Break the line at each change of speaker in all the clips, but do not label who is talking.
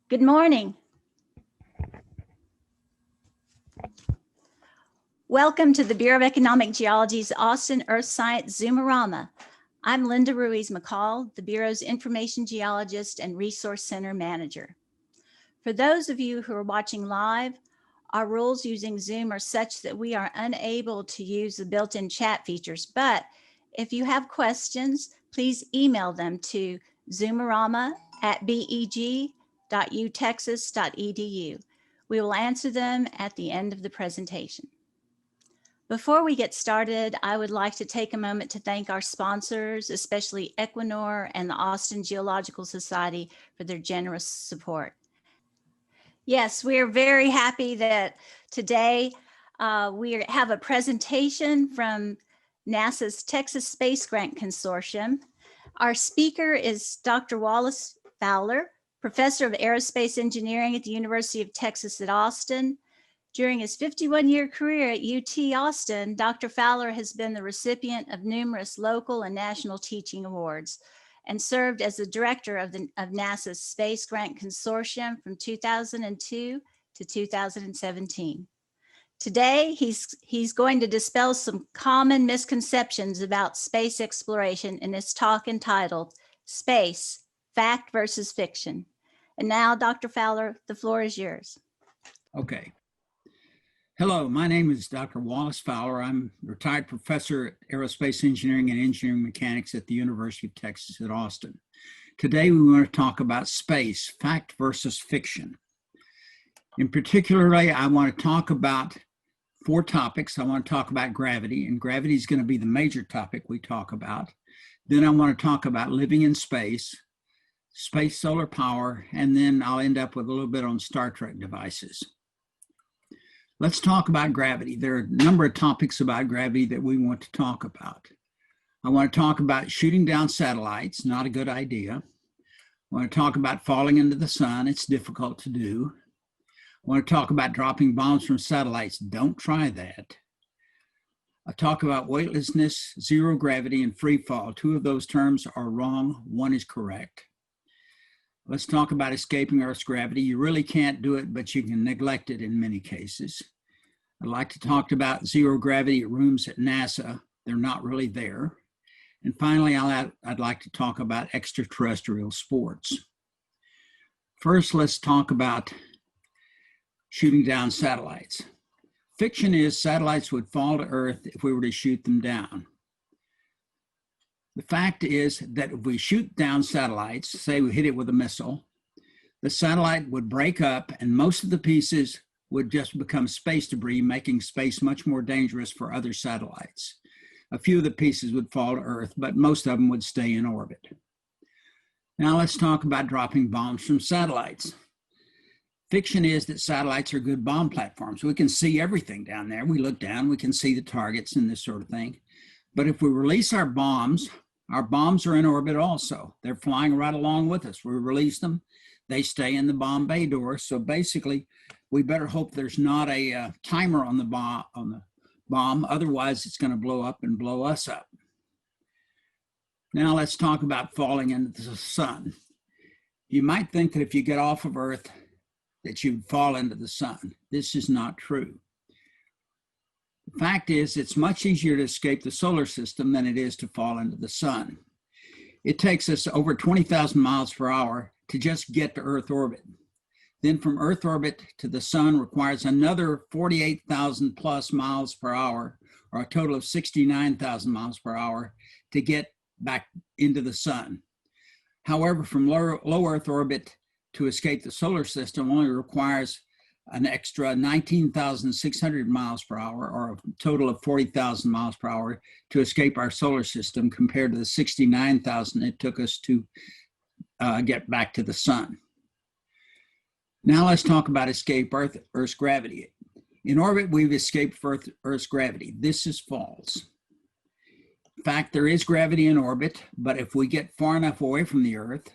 Good morning. Welcome to the Bureau of Economic Geology's Austin Earth Science ZOOMERAMA. I'm Linda Ruiz-McCall, the Bureau's Information Geologist and Resource Center Manager. For those of you who are watching live, our rules using Zoom are such that we are unable to use the built-in chat features, but if you have questions, please email them to zoomerama@beg.utexas.edu. We will answer them at the end of the presentation. Before we get started, I would like to take a moment to thank our sponsors, especially Equinor and the Austin Geological Society, for their generous support. Yes, we are very happy that today we have a presentation from NASA's Texas Space Grant Consortium. Our speaker is Dr. Wallace Fowler, Professor of Aerospace Engineering at the University of Texas at Austin. During his 51-year career at UT Austin, Dr. Fowler has been the recipient of numerous local and national teaching awards and served as the director of NASA's Space Grant Consortium from 2002 to 2017. Today, he's going to dispel some common misconceptions about space exploration in his talk entitled Space, Fact versus Fiction. And now, Dr. Fowler, the floor is yours.
Okay. Hello, my name is Dr. Wallace Fowler. I'm a retired professor at Aerospace Engineering and Engineering Mechanics at the University of Texas at Austin. Today, we want to talk about space, fact versus fiction. In particular, I want to talk about 4 topics. I want to talk about gravity, and gravity is going to be the major topic we talk about. Then I want to talk about living in space solar power, and then I'll end up with a little bit on Star Trek devices. Let's talk about gravity. There are a number of topics about gravity that we want to talk about. I want to talk about shooting down satellites, not a good idea. I want to talk about falling into the sun. It's difficult to do. I want to talk about dropping bombs from satellites. Don't try that. I talk about weightlessness, zero gravity, and free fall. 2 of those terms are wrong. 1 is correct. Let's talk about escaping Earth's gravity. You really can't do it, but you can neglect it in many cases. I'd like to talk about zero gravity rooms at NASA. They're not really there. And finally, I'd like to talk about extraterrestrial sports. First, let's talk about shooting down satellites. Fiction is satellites would fall to Earth if we were to shoot them down. The fact is that if we shoot down satellites, say we hit it with a missile, the satellite would break up and most of the pieces would just become space debris, making space much more dangerous for other satellites. A few of the pieces would fall to Earth, but most of them would stay in orbit. Now let's talk about dropping bombs from satellites. Fiction is that satellites are good bomb platforms. We can see everything down there. We look down, we can see the targets and this sort of thing. But if we release our bombs are in orbit also. They're flying right along with us. We release them, they stay in the bomb bay door. So basically, we better hope there's not a timer on the bomb. Otherwise, it's going to blow up and blow us up. Now let's talk about falling into the sun. You might think that if you get off of Earth, that you'd fall into the sun. This is not true. The fact is, it's much easier to escape the solar system than it is to fall into the sun. It takes us over 20,000 miles per hour to just get to Earth orbit. Then from Earth orbit to the sun requires another 48,000 plus miles per hour, or a total of 69,000 miles per hour to get back into the sun. However, from low Earth orbit to escape the solar system only requires an extra 19,600 miles per hour, or a total of 40,000 miles per hour to escape our solar system compared to the 69,000 it took us to get back to the sun. Now let's talk about escape Earth's gravity. In orbit, we've escaped Earth's gravity. This is false. In fact, there is gravity in orbit, but if we get far enough away from the Earth,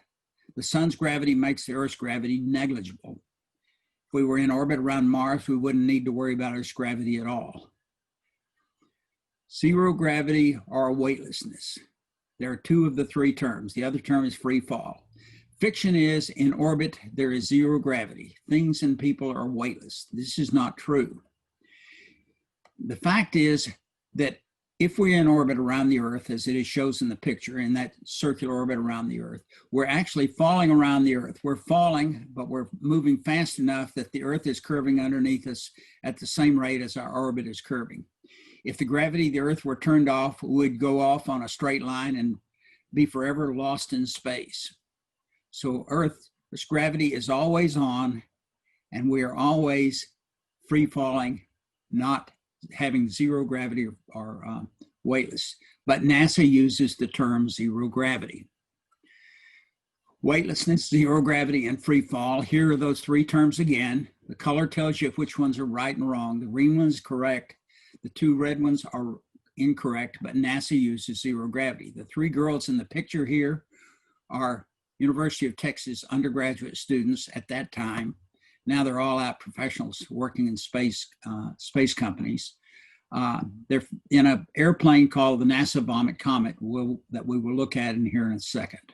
the sun's gravity makes the Earth's gravity negligible. If we were in orbit around Mars, we wouldn't need to worry about Earth's gravity at all. Zero gravity or weightlessness. There are 2 of the 3 terms. The other term is free fall. Fiction is, in orbit, there is zero gravity. Things and people are weightless. This is not true. The fact is that if we're in orbit around the Earth, as it shows in the picture, in that circular orbit around the Earth, we're actually falling around the Earth. We're falling, but we're moving fast enough that the Earth is curving underneath us at the same rate as our orbit is curving. If the gravity of the Earth were turned off, we would go off on a straight line and be forever lost in space. So Earth's gravity is always on, and we are always free falling, not having zero gravity or weightless. But NASA uses the term zero gravity. Weightlessness, zero gravity, and free fall. Here are those three terms again. The color tells you which ones are right and wrong. The green one is correct. The two red ones are incorrect, but NASA uses zero gravity. The three girls in the picture here are University of Texas undergraduate students at that time. Now they're all out professionals working in space companies. They're in an airplane called the NASA Vomit Comet that we will look at in here in a second.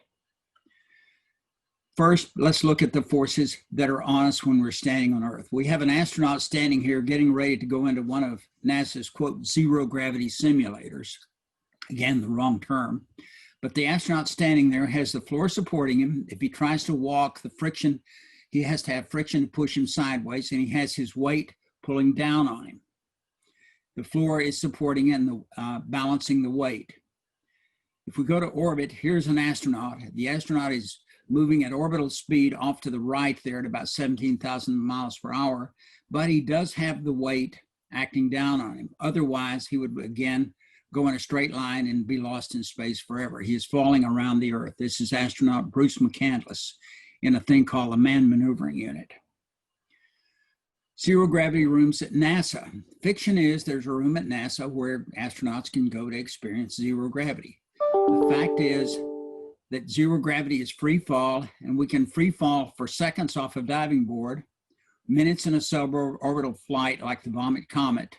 First, let's look at the forces that are on us when we're standing on Earth. We have an astronaut standing here getting ready to go into one of NASA's, quote, zero gravity simulators. Again, the wrong term. But the astronaut standing there has the floor supporting him. If he tries to walk, the friction, he has to have friction to push him sideways, and he has his weight pulling down on him. The floor is supporting and balancing the weight. If we go to orbit, here's an astronaut. The astronaut is moving at orbital speed off to the right there at about 17,000 miles per hour, but he does have the weight acting down on him. Otherwise, he would again go in a straight line and be lost in space forever. He is falling around the Earth. This is astronaut Bruce McCandless in a thing called a manned maneuvering unit. Zero gravity rooms at NASA. Fiction is there's a room at NASA where astronauts can go to experience zero gravity. The fact is that zero gravity is free fall, and we can free fall for seconds off a diving board, minutes in a suborbital flight like the Vomit Comet,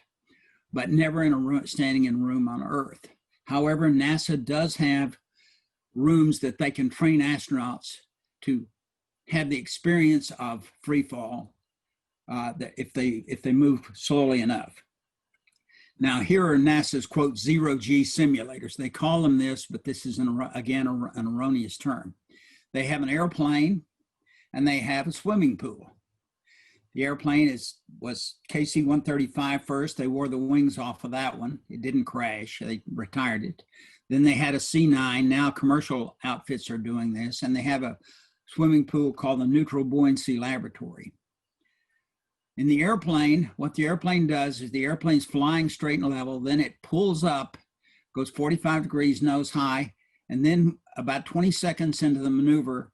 but never in a room, standing in a room on Earth. However, NASA does have rooms that they can train astronauts to have the experience of free fall if they move slowly enough. Now, here are NASA's, quote, zero-G simulators. They call them this, but this is, again, an erroneous term. They have an airplane, and they have a swimming pool. The airplane was KC-135 first. They wore the wings off of that one. It didn't crash. They retired it. Then they had a C-9. Now commercial outfits are doing this, and they have a swimming pool called the Neutral Buoyancy Laboratory. In the airplane, what the airplane does is the airplane's flying straight and level, then it pulls up, goes 45 degrees nose high, and then about 20 seconds into the maneuver,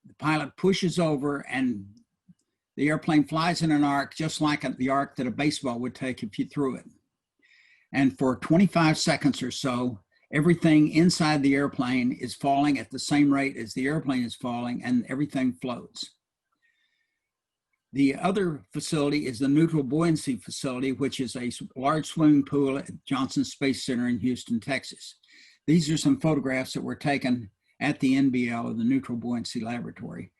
the pilot pushes over and the airplane flies in an arc, just like the arc that a baseball would take if you threw it. And for 25 seconds or so, everything inside the airplane is falling at the same rate as the airplane is falling, and everything floats. The other facility is the Neutral Buoyancy Facility, which is a large swimming pool at Johnson Space Center in Houston, Texas. These are some photographs that were taken at the NBL, or the Neutral Buoyancy Laboratory.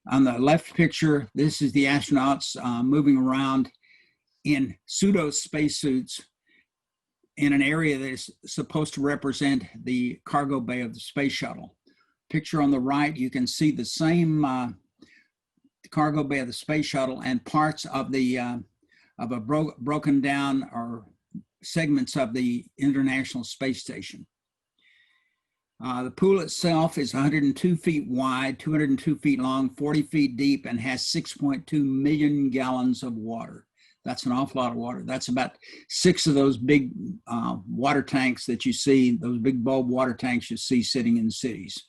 On the left picture, this is the astronauts moving around in pseudo spacesuits in an area that is supposed to represent the cargo bay of the space shuttle. Picture on the right, you can see the same cargo bay of the space shuttle and parts of broken down or segments of the International Space Station. The pool itself is 102 feet wide, 202 feet long, 40 feet deep, and has 6.2 million gallons of water. That's an awful lot of water. That's about 6 of those big water tanks that you see, those big bulb water tanks you see sitting in cities.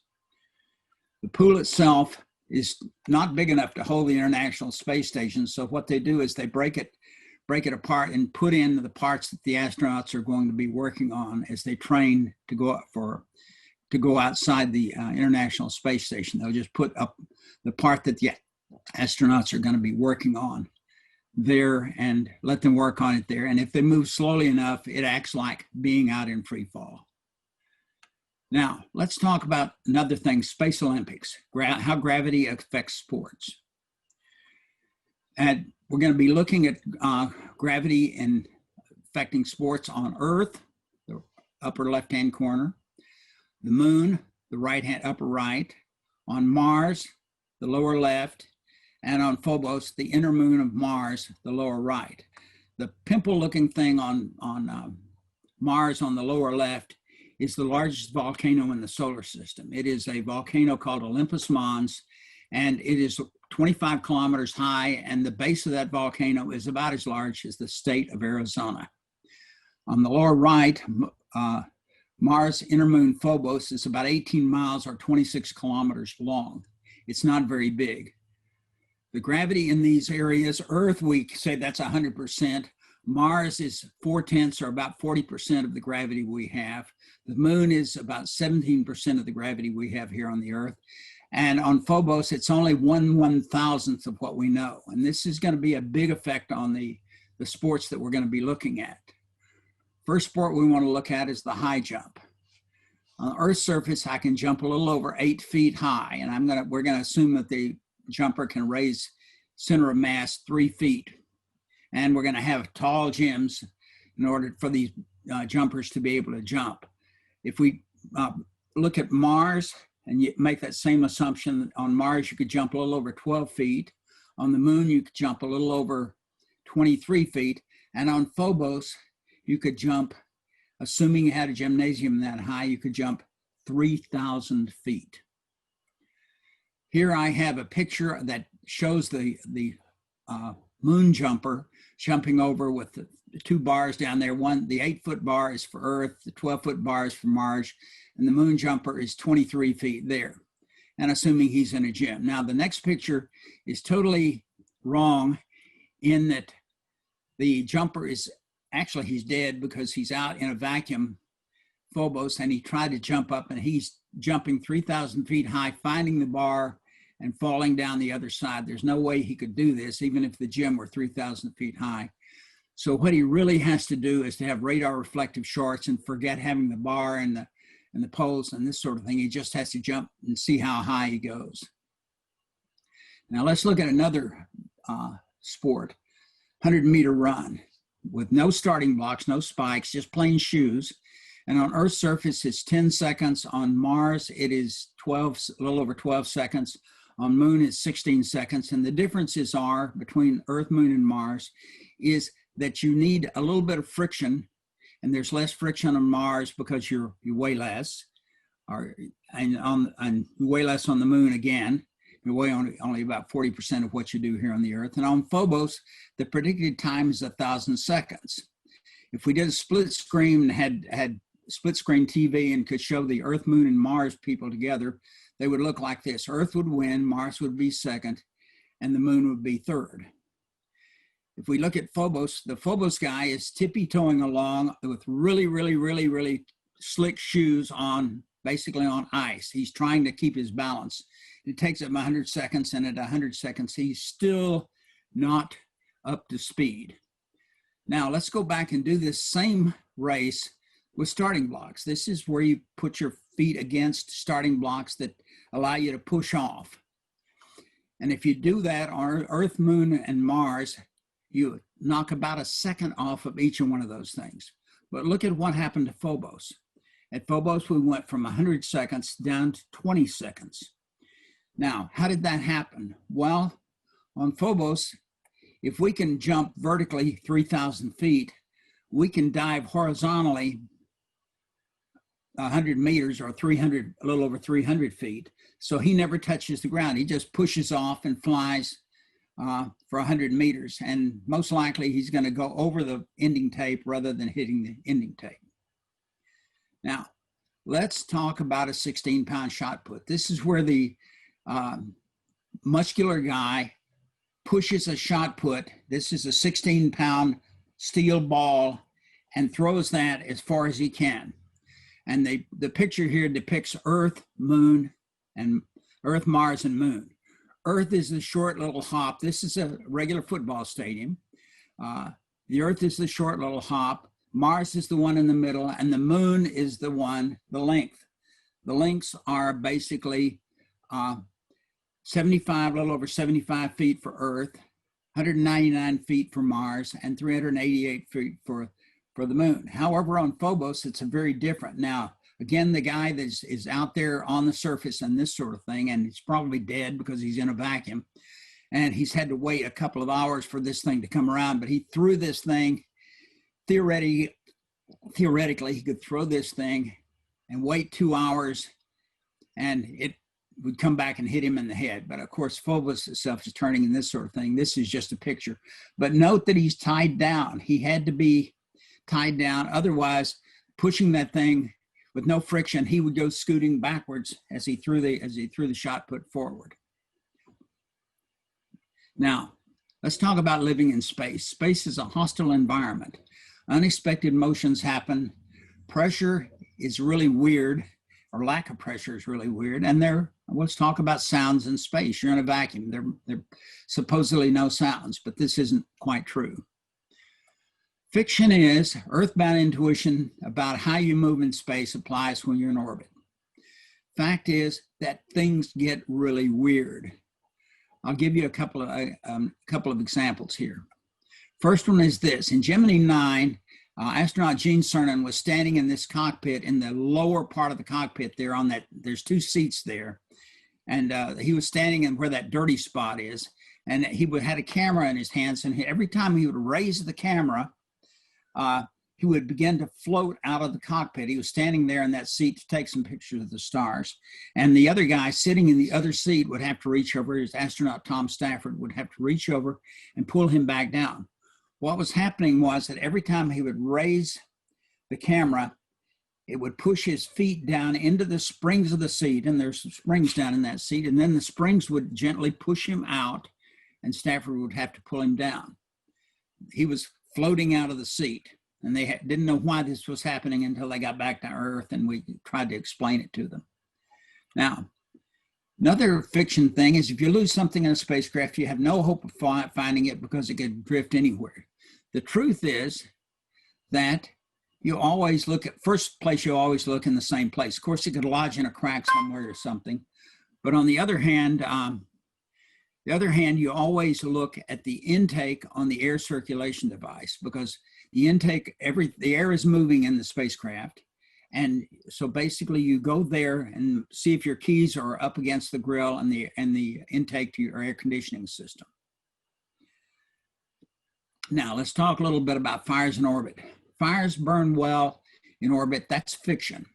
The pool itself is not big enough to hold the International Space Station. So what they do is they break it apart and put in the parts that the astronauts are going to be working on as they train to go outside the International Space Station. They'll just put up the part that the astronauts are going to be working on there and let them work on it there. And if they move slowly enough, it acts like being out in free fall. Now, let's talk about another thing, Space Olympics, how gravity affects sports. And we're going to be looking at gravity and affecting sports on Earth, the upper left-hand corner, the moon, the right-hand upper right, on Mars, the lower left, and on Phobos, the inner moon of Mars, the lower right. The pimple-looking thing on Mars on the lower left is the largest volcano in the solar system. It is a volcano called Olympus Mons, and it is 25 kilometers high, and the base of that volcano is about as large as the state of Arizona. On the lower right, Mars' inner moon Phobos is about 18 miles or 26 kilometers long. It's not very big. The gravity in these areas, Earth, we say that's 100%. Mars is 4/10 or about 40% of the gravity we have. The moon is about 17% of the gravity we have here on the Earth. And on Phobos, it's only 1/1000th of what we know. And this is going to be a big effect on the sports that we're going to be looking at. First sport we want to look at is the high jump. On the Earth's surface, I can jump a little over 8 feet high, and we're going to assume that the jumper can raise center of mass 3 feet. And we're going to have tall gyms in order for these jumpers to be able to jump. If we look at Mars and you make that same assumption, on Mars you could jump a little over 12 feet. On the moon you could jump a little over 23 feet. And on Phobos you could jump, assuming you had a gymnasium that high, you could jump 3,000 feet. Here I have a picture that shows the moon jumper jumping over with the 2 bars down there. The 8-foot bar is for Earth, the 12-foot bar is for Mars, and the moon jumper is 23 feet there, and assuming he's in a gym. Now, the next picture is totally wrong in that the jumper is, actually he's dead because he's out in a vacuum, Phobos, and he tried to jump up, and he's jumping 3,000 feet high, finding the bar and falling down the other side. There's no way he could do this, even if the gym were 3,000 feet high. So what he really has to do is to have radar reflective shorts and forget having the bar and the poles and this sort of thing. He just has to jump and see how high he goes. Now let's look at another sport, 100-meter run with no starting blocks, no spikes, just plain shoes. And on Earth's surface, it's 10 seconds. On Mars, it is a little over 12 seconds. On Moon, it's 16 seconds. And the differences are between Earth, Moon, and Mars is that you need a little bit of friction, and there's less friction on Mars because you weigh less, and you weigh less on the Moon again. You weigh only about 40% of what you do here on the Earth. And on Phobos, the predicted time is 1,000 seconds. If we did a split screen and had split screen TV and could show the Earth, Moon, and Mars people together, they would look like this. Earth would win, Mars would be second, and the Moon would be third. If we look at Phobos, the Phobos guy is tippy-toeing along with really, really, really, really slick shoes on, basically on ice. He's trying to keep his balance. It takes him 100 seconds, and at 100 seconds, he's still not up to speed. Now, let's go back and do this same race with starting blocks. This is where you put your feet against starting blocks that allow you to push off. And if you do that on Earth, Moon, and Mars, you knock about a second off of each one of those things. But look at what happened to Phobos. At Phobos, we went from 100 seconds down to 20 seconds. Now, how did that happen? Well, on Phobos, if we can jump vertically 3,000 feet, we can dive horizontally 100 meters or a little over 300 feet. So he never touches the ground. He just pushes off and flies for 100 meters. And most likely he's going to go over the ending tape rather than hitting the ending tape. Now, let's talk about a 16-pound shot put. This is where the muscular guy pushes a shot put. This is a 16-pound steel ball and throws that as far as he can. And the picture here depicts Earth, Moon, and Earth, Mars, and Moon. Earth is the short little hop. This is a regular football stadium. The Earth is the short little hop. Mars is the one in the middle, and the Moon is the length. The lengths are basically 75, a little over 75 feet for Earth, 199 feet for Mars, and 388 feet for the moon. However, on Phobos, it's a very different. Now, again, the guy that is out there on the surface and this sort of thing, and he's probably dead because he's in a vacuum, and he's had to wait a couple of hours for this thing to come around, but he threw this thing, theoretically, he could throw this thing and wait 2 hours, and it would come back and hit him in the head. But of course, Phobos itself is turning and this sort of thing. This is just a picture. But note that he's tied down. He had to be tied down. Otherwise, pushing that thing with no friction, he would go scooting backwards as he threw the shot put forward. Now, let's talk about living in space. Space is a hostile environment. Unexpected motions happen. Pressure is really weird, or lack of pressure is really weird. And let's talk about sounds in space. You're in a vacuum. There supposedly no sounds, but this isn't quite true. Fiction is earthbound intuition about how you move in space applies when you're in orbit. Fact is that things get really weird. I'll give you a couple of examples here. First one is this. In Gemini 9, astronaut Gene Cernan was standing in this cockpit in the lower part of the cockpit there on that, there's 2 seats there. And he was standing in where that dirty spot is. And he had a camera in his hands, and every time he would raise the camera, he would begin to float out of the cockpit. He was standing there in that seat to take some pictures of the stars. And the other guy sitting in the other seat would have to reach over, his astronaut Tom Stafford would have to reach over and pull him back down. What was happening was that every time he would raise the camera, it would push his feet down into the springs of the seat, and there's some springs down in that seat, and then the springs would gently push him out, and Stafford would have to pull him down. He was floating out of the seat, and they didn't know why this was happening until they got back to Earth, and we tried to explain it to them. Now, another fiction thing is if you lose something in a spacecraft, you have no hope of finding it because it could drift anywhere. The truth is that you always look at, first place you always look in the same place. Of course, it could lodge in a crack somewhere or something, but on the other hand, you always look at the intake on the air circulation device, because the intake, the air is moving in the spacecraft. And so basically you go there and see if your keys are up against the grill and the intake to your air conditioning system. Now let's talk a little bit about fires in orbit. Fires burn well in orbit. That's fiction.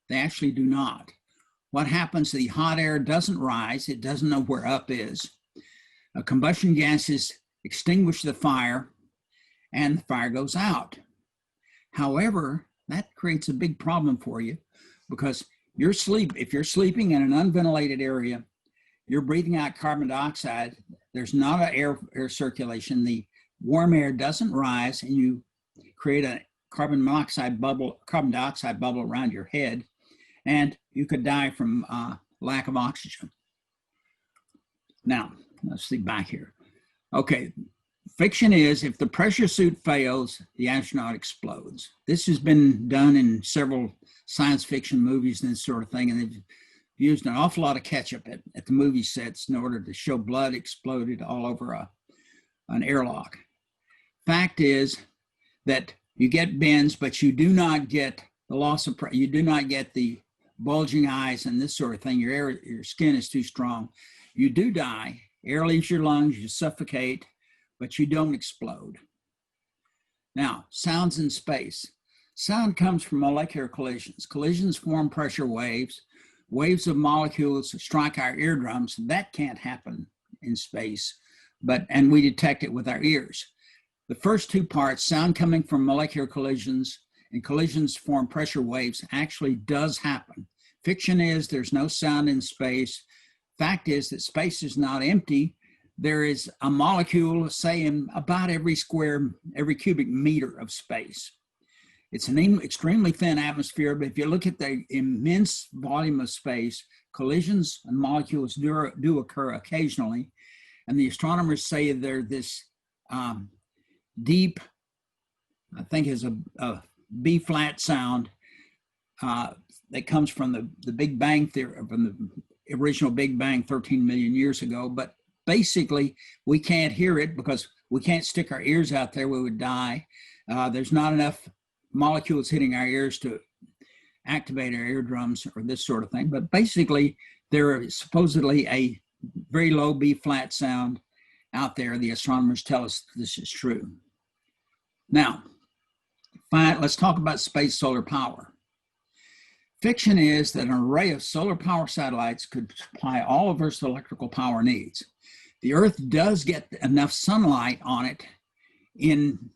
They actually do not. What happens, the hot air doesn't rise. It doesn't know where up is. Combustion gases extinguish the fire, and the fire goes out. However, that creates a big problem for you, because if you're sleeping in an unventilated area, you're breathing out carbon dioxide. There's not an air circulation. The warm air doesn't rise, and you create a carbon dioxide bubble around your head, and you could die from lack of oxygen. Now, let's see back here. Okay, fiction is if the pressure suit fails, the astronaut explodes. This has been done in several science fiction movies and this sort of thing, and they've used an awful lot of ketchup at the movie sets in order to show blood exploded all over an airlock. Fact is that you get bends, but you do not get the loss of pressure. You do not get the bulging eyes and this sort of thing. Your skin is too strong. You do die. Air leaves your lungs, you suffocate, but you don't explode. Now, sounds in space. Sound comes from molecular collisions. Collisions form pressure waves. Waves of molecules strike our eardrums. That can't happen in space, and we detect it with our ears. The first 2 parts, sound coming from molecular collisions and collisions form pressure waves, actually does happen. Fiction is there's no sound in space. Fact is that space is not empty. There is a molecule, say, in about every cubic meter of space. It's an extremely thin atmosphere, but if you look at the immense volume of space, collisions and molecules do occur occasionally. And the astronomers say they're this deep, I think is a B-flat sound, that comes from the Big Bang theory, from the original Big Bang 13 million years ago. But basically, we can't hear it because we can't stick our ears out there. We would die. There's not enough molecules hitting our ears to activate our eardrums or this sort of thing. But basically, there is supposedly a very low B flat sound out there. The astronomers tell us this is true. Now, fine, let's talk about space solar power. Fiction is that an array of solar power satellites could supply all of Earth's electrical power needs. The Earth does get enough sunlight on it in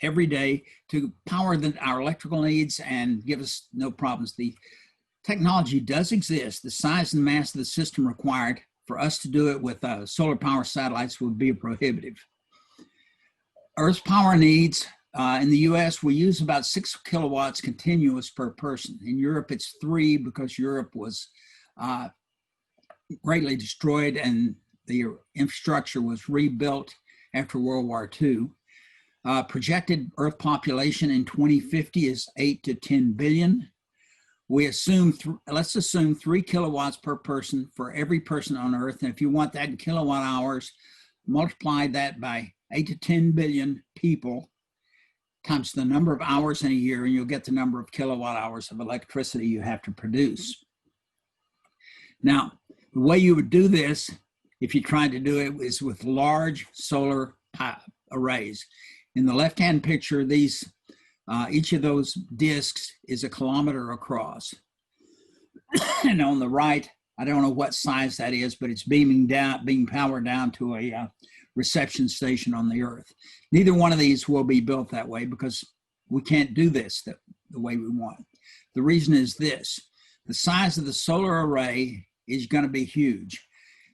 every day to power our electrical needs and give us no problems. The technology does exist. The size and mass of the system required for us to do it with solar power satellites would be prohibitive. Earth's power needs, in the US, we use about 6 kilowatts continuous per person. In Europe, it's 3 because Europe was greatly destroyed and the infrastructure was rebuilt after World War II. Projected Earth population in 2050 is 8 to 10 billion. We assume, let's assume 3 kilowatts per person for every person on Earth. And if you want that in kilowatt hours, multiply that by 8 to 10 billion people times the number of hours in a year, and you'll get the number of kilowatt hours of electricity you have to produce. Now, the way you would do this, if you tried to do it, is with large solar arrays. In the left-hand picture, each of those disks is 1 kilometer across. And on the right, I don't know what size that is, but it's being powered down to a reception station on the Earth. Neither one of these will be built that way because we can't do this the way we want. The reason is this: the size of the solar array is going to be huge.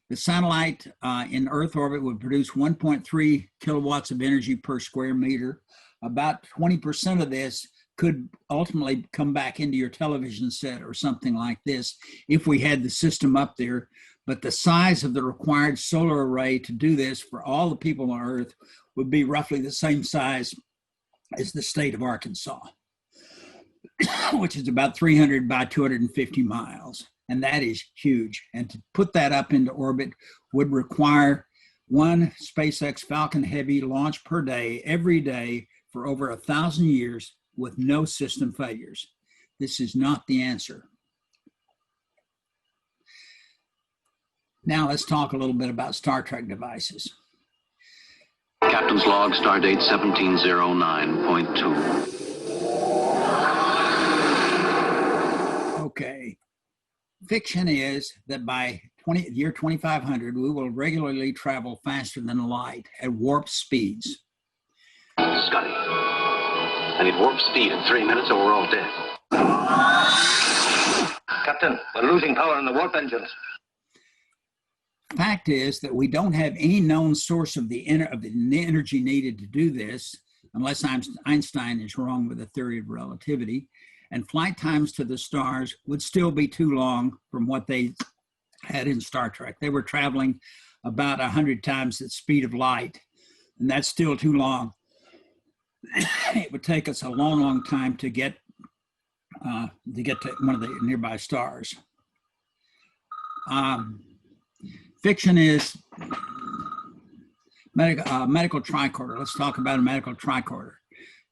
The satellite in Earth orbit would produce 1.3 kilowatts of energy per square meter. About 20% of this could ultimately come back into your television set or something like this if we had the system up there. But the size of the required solar array to do this for all the people on Earth would be roughly the same size as the state of Arkansas, which is about 300 by 250 miles. And that is huge. And to put that up into orbit would require 1 SpaceX Falcon Heavy launch per day, every day, for over 1,000 years with no system failures. This is not the answer. Now let's talk a little bit about Star Trek devices.
Captain's log, stardate 1709.2.
Okay. Fiction is that by year 2500, we will regularly travel faster than light at warp speeds.
Scotty, I need warp speed in 3 minutes or we're all dead. Captain, we're losing power in the warp engines.
Fact is that we don't have any known source of the energy needed to do this, unless Einstein is wrong with the theory of relativity, and flight times to the stars would still be too long from what they had in Star Trek. They were traveling about 100 times the speed of light, and that's still too long. It would take us a long, long time to get to one of the nearby stars. Fiction is medical tricorder. Let's talk about a medical tricorder.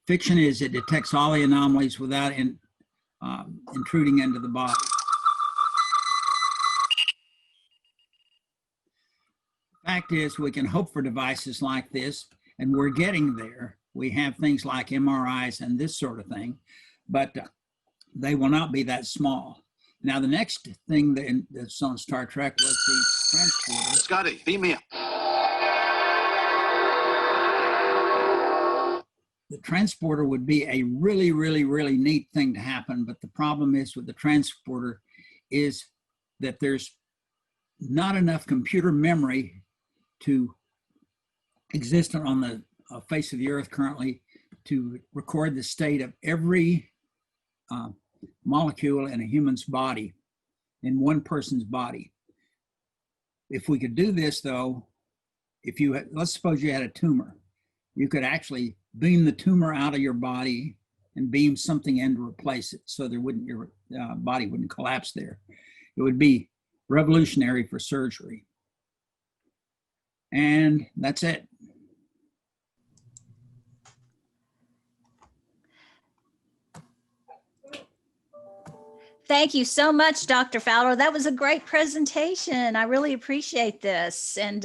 Fiction is it detects all the anomalies without intruding into the body. Fact is, we can hope for devices like this, and we're getting there. We have things like MRIs and this sort of thing, but they will not be that small. Now, the next thing that's on Star Trek was the transporter.
Scotty, beam me up.
The transporter would be a really, really, really neat thing to happen, but the problem is with the transporter is that there's not enough computer memory to exist on the face of the Earth currently to record the state of every molecule in a human's body, in one person's body. If we could do this, though, let's suppose you had a tumor, you could actually beam the tumor out of your body and beam something in to replace it so there wouldn't, your body wouldn't collapse there. It would be revolutionary for surgery. And that's it.
Thank you so much, Dr. Fowler. That was a great presentation. I really appreciate this. And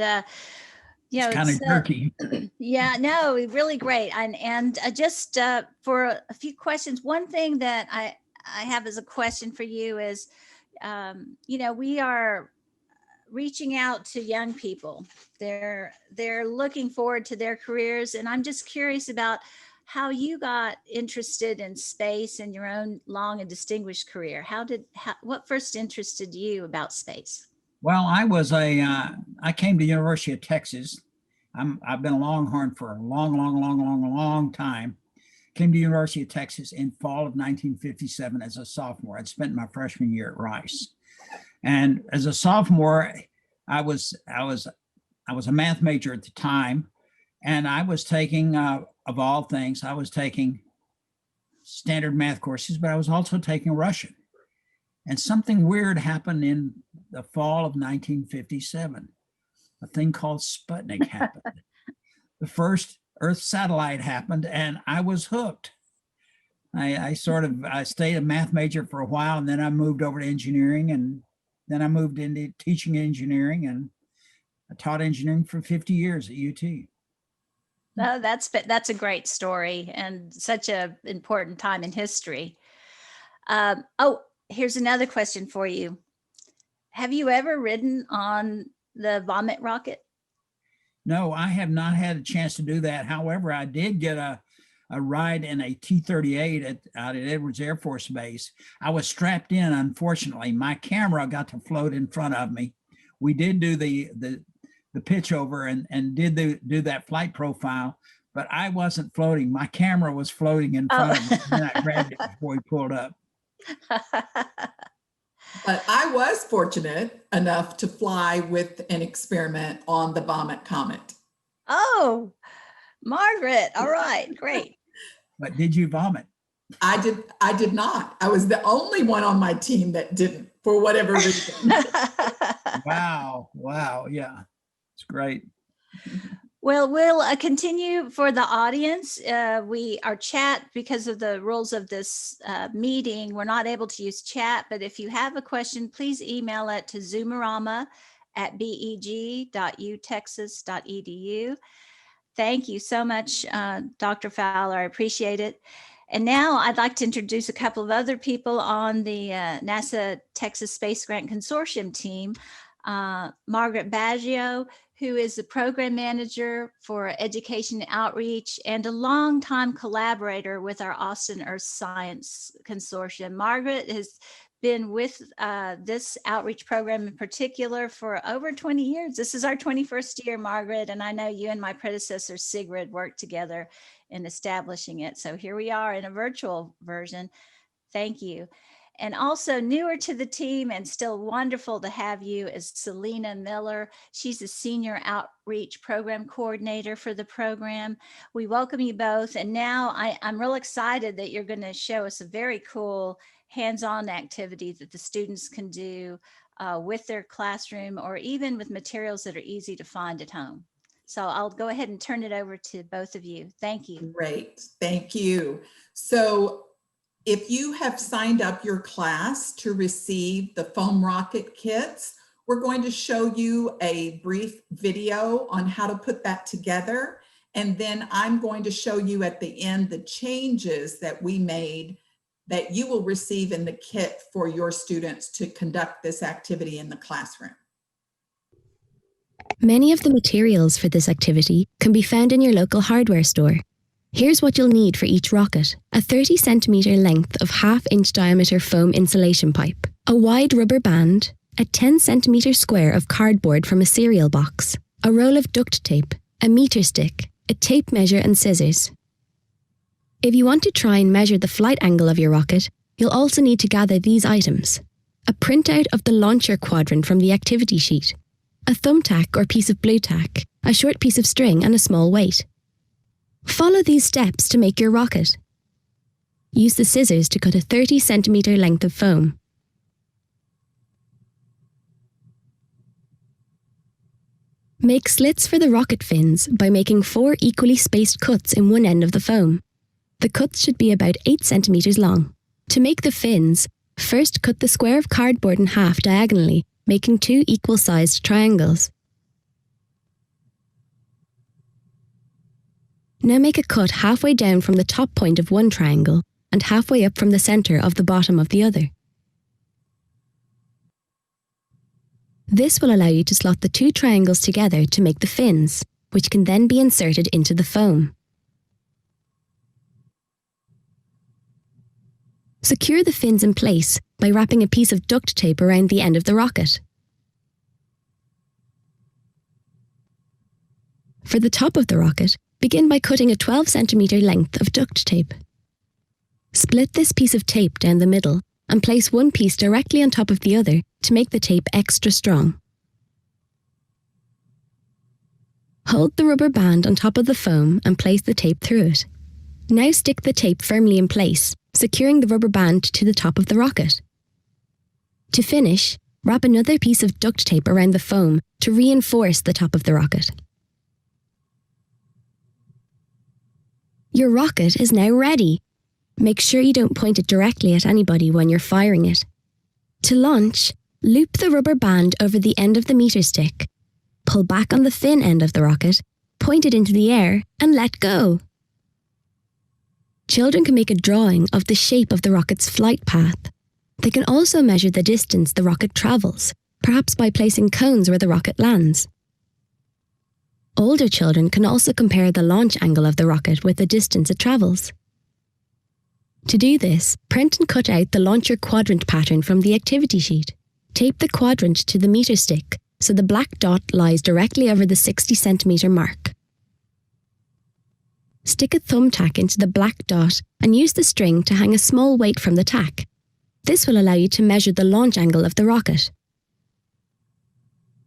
It's kind of jerky.
Yeah, no, really great. And just for a few questions, one thing that I have as a question for you is, we are reaching out to young people. They're looking forward to their careers, and I'm just curious about how you got interested in space in your own long and distinguished career. What first interested you about space?
Well, I came to the University of Texas. I've been a Longhorn for a long time. Came to the University of Texas in fall of 1957 as a sophomore. I'd spent my freshman year at Rice. And as a sophomore, I was a math major at the time, and I was taking, of all things, I was taking standard math courses, but I was also taking Russian. And something weird happened in the fall of 1957. A thing called Sputnik happened. The first Earth satellite happened, and I was hooked. I stayed a math major for a while, and then I moved over to engineering, and then I moved into teaching engineering, and I taught engineering for 50 years at UT.
Oh, that's a great story and such an important time in history. Here's another question for you. Have you ever ridden on the Vomit rocket?
No, I have not had a chance to do that. However, I did get a ride in a T-38 out at Edwards Air Force Base. I was strapped in, unfortunately. My camera got to float in front of me. We did do the pitch over and did do that flight profile, but I wasn't floating. My camera was floating in front of me, and I grabbed it before we pulled up.
But I was fortunate enough to fly with an experiment on the Vomit comet.
Oh, Margaret. All right, great.
But did you vomit?
I did not. I was the only one on my team that didn't, for whatever reason.
Wow. Yeah, it's great.
Well, we'll continue for the audience. Our chat, because of the rules of this meeting, we're not able to use chat, but if you have a question, please email it to zoomerama@beg.utexas.edu. Thank you so much, Dr. Fowler. I appreciate it. And now I'd like to introduce a couple of other people on the NASA Texas Space Grant Consortium team. Margaret Baggio, who is the program manager for education outreach and a longtime collaborator with our Austin Earth Science Consortium. Margaret has been with this outreach program in particular for over 20 years. This is our 21st year, Margaret, and I know you and my predecessor, Sigrid, worked together in establishing it. So here we are in a virtual version. Thank you. And also newer to the team and still wonderful to have you is Selena Miller. She's the Senior Outreach Program Coordinator for the program. We welcome you both. And now I'm real excited that you're going to show us a very cool hands-on activity that the students can do with their classroom or even with materials that are easy to find at home. So I'll go ahead and turn it over to both of you. Thank you.
Great, thank you. So if you have signed up your class to receive the foam rocket kits, we're going to show you a brief video on how to put that together. And then I'm going to show you at the end the changes that we made that you will receive in the kit for your students to conduct this activity in the classroom.
Many of the materials for this activity can be found in your local hardware store. Here's what you'll need for each rocket: a 30cm length of 1/2-inch diameter foam insulation pipe, a wide rubber band, a 10cm square of cardboard from a cereal box, a roll of duct tape, a meter stick, a tape measure and scissors. If you want to try and measure the flight angle of your rocket, you'll also need to gather these items: a printout of the launcher quadrant from the activity sheet, a thumbtack or piece of blue tack, a short piece of string and a small weight. Follow these steps to make your rocket. Use the scissors to cut a 30 centimeter length of foam. Make slits for the rocket fins by making 4 equally spaced cuts in one end of the foam. The cuts should be about 8 centimeters long. To make the fins, first cut the square of cardboard in half diagonally, making 2 equal-sized triangles. Now make a cut halfway down from the top point of one triangle and halfway up from the centre of the bottom of the other. This will allow you to slot the 2 triangles together to make the fins, which can then be inserted into the foam. Secure the fins in place by wrapping a piece of duct tape around the end of the rocket. For the top of the rocket, begin by cutting a 12 centimeter length of duct tape. Split this piece of tape down the middle and place one piece directly on top of the other to make the tape extra strong. Hold the rubber band on top of the foam and place the tape through it. Now stick the tape firmly in place, securing the rubber band to the top of the rocket. To finish, wrap another piece of duct tape around the foam to reinforce the top of the rocket. Your rocket is now ready. Make sure you don't point it directly at anybody when you're firing it. To launch, loop the rubber band over the end of the meter stick, pull back on the fin end of the rocket, point it into the air, and let go. Children can make a drawing of the shape of the rocket's flight path. They can also measure the distance the rocket travels, perhaps by placing cones where the rocket lands. Older children can also compare the launch angle of the rocket with the distance it travels. To do this, print and cut out the launcher quadrant pattern from the activity sheet. Tape the quadrant to the meter stick so the black dot lies directly over the 60 centimeter mark. Stick a thumbtack into the black dot and use the string to hang a small weight from the tack. This will allow you to measure the launch angle of the rocket.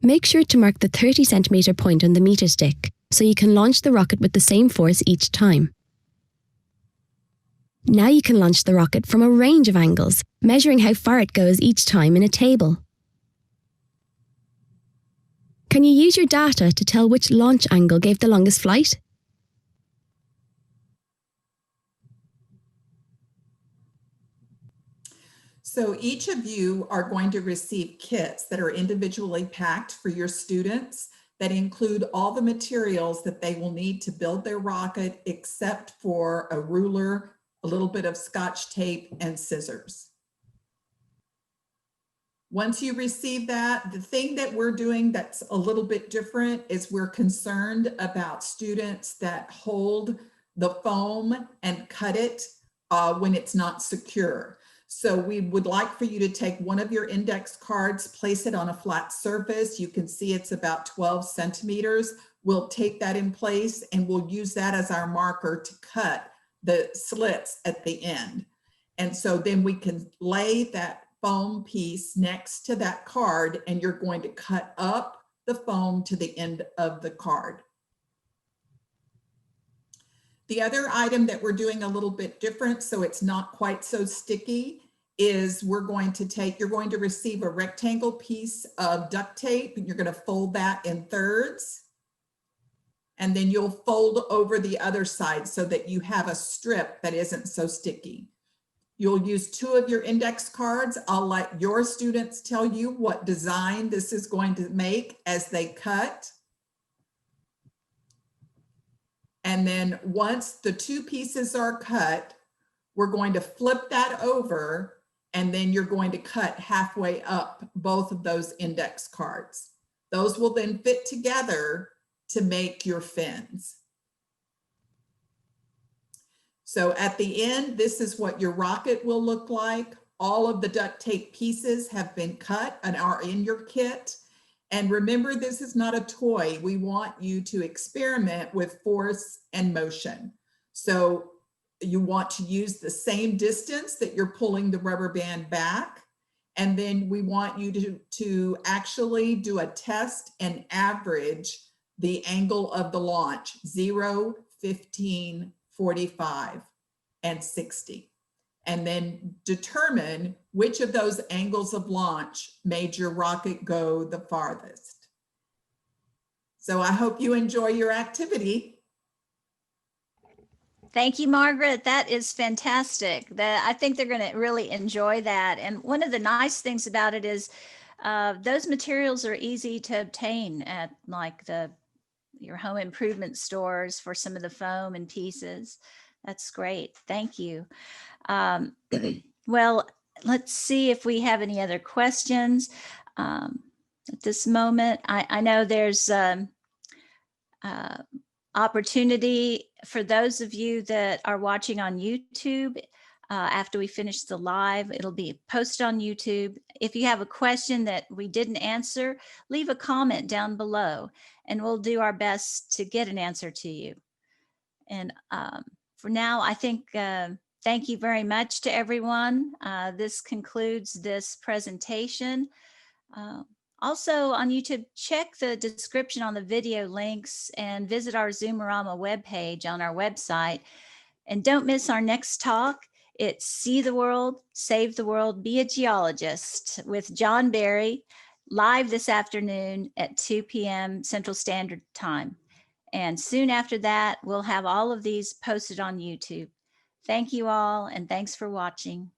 Make sure to mark the 30 centimeter point on the meter stick so you can launch the rocket with the same force each time. Now you can launch the rocket from a range of angles, measuring how far it goes each time in a table. Can you use your data to tell which launch angle gave the longest flight?
So each of you are going to receive kits that are individually packed for your students that include all the materials that they will need to build their rocket, except for a ruler, a little bit of Scotch tape, and scissors. Once you receive that, the thing that we're doing that's a little bit different is we're concerned about students that hold the foam and cut it when it's not secure. So we would like for you to take one of your index cards, place it on a flat surface. You can see it's about 12 centimeters. We'll take that in place and we'll use that as our marker to cut the slits at the end. And so then we can lay that foam piece next to that card, and you're going to cut up the foam to the end of the card. The other item that we're doing a little bit different, so it's not quite so sticky, is you're going to receive a rectangle piece of duct tape, and you're going to fold that in thirds. And then you'll fold over the other side so that you have a strip that isn't so sticky. You'll use 2 of your index cards. I'll let your students tell you what design this is going to make as they cut. And then once the 2 pieces are cut, we're going to flip that over, and then you're going to cut halfway up both of those index cards. Those will then fit together to make your fins. So at the end, this is what your rocket will look like. All of the duct tape pieces have been cut and are in your kit. And remember, this is not a toy. We want you to experiment with force and motion. So you want to use the same distance that you're pulling the rubber band back. And then we want you to actually do a test and average the angle of the launch, 0, 15, 45, and 60. and then determine which of those angles of launch made your rocket go the farthest. So I hope you enjoy your activity.
Thank you, Margaret. That is fantastic. I think they're going to really enjoy that. And one of the nice things about it is those materials are easy to obtain at like your home improvement stores for some of the foam and pieces. That's great. Thank you. Well, let's see if we have any other questions at this moment. I know there's opportunity for those of you that are watching on YouTube. After we finish the live, it'll be posted on YouTube. If you have a question that we didn't answer, leave a comment down below and we'll do our best to get an answer to you. And for now, I think thank you very much to everyone. This concludes this presentation. Also on YouTube, check the description on the video links and visit our ZOOMERAMA webpage on our website. And don't miss our next talk. It's See the World, Save the World, Be a Geologist with John Barry, live this afternoon at 2 p.m. Central Standard Time. And soon after that, we'll have all of these posted on YouTube. Thank you all, and thanks for watching.